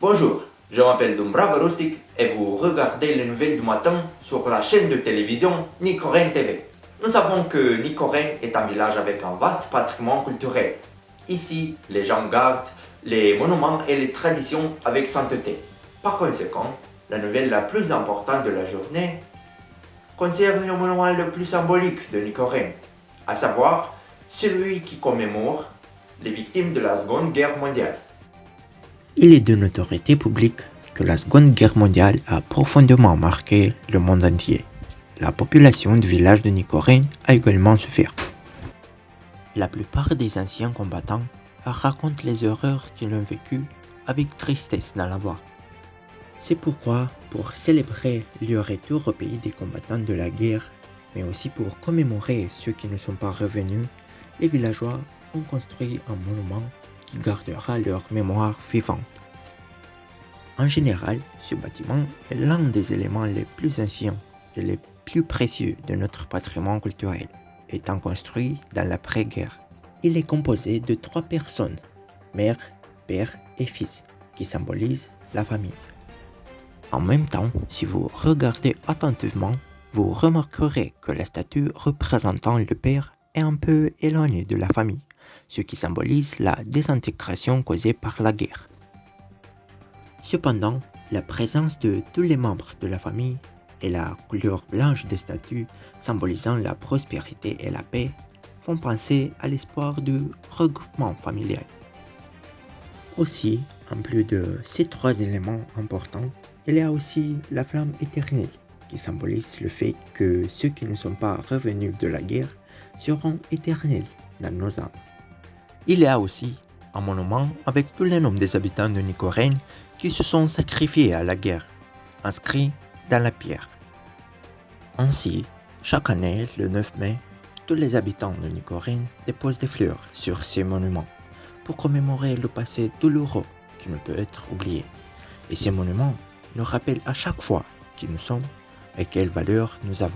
Bonjour, je m'appelle Dumbrava Rustic et vous regardez les nouvelles du matin sur la chaîne de télévision Nicoren TV. Nous savons que Nicoren est un village avec un vaste patrimoine culturel. Ici, les gens gardent les monuments et les traditions avec sainteté. Par conséquent, la nouvelle la plus importante de la journée concerne le monument le plus symbolique de Nicoren, à savoir celui qui commémore les victimes de la Seconde Guerre mondiale. Il est de notoriété publique que la Seconde Guerre mondiale a profondément marqué le monde entier. La population du village de Nicoren a également souffert. La plupart des anciens combattants racontent les horreurs qu'ils ont vécues avec tristesse dans la voix. C'est pourquoi, pour célébrer le retour au pays des combattants de la guerre, mais aussi pour commémorer ceux qui ne sont pas revenus, les villageois ont construit un monument qui gardera leur mémoire vivante. En général, ce bâtiment est l'un des éléments les plus anciens et les plus précieux de notre patrimoine culturel, étant construit dans l'après-guerre. Il est composé de 3 personnes, mère, père et fils, qui symbolisent la famille. En même temps, si vous regardez attentivement, vous remarquerez que la statue représentant le père est un peu éloignée de la famille, ce qui symbolise la désintégration causée par la guerre. Cependant, la présence de tous les membres de la famille et la couleur blanche des statues symbolisant la prospérité et la paix font penser à l'espoir du regroupement familial. Aussi, en plus de ces 3 éléments importants, il y a aussi la flamme éternelle qui symbolise le fait que ceux qui ne sont pas revenus de la guerre seront éternels dans nos âmes. Il y a aussi un monument avec tous les noms des habitants de Nicoren qui se sont sacrifiés à la guerre, inscrit dans la pierre. Ainsi, chaque année, le 9 mai, tous les habitants de Nicoren déposent des fleurs sur ces monuments pour commémorer le passé douloureux qui ne peut être oublié. Et ces monuments nous rappellent à chaque fois qui nous sommes et quelles valeurs nous avons.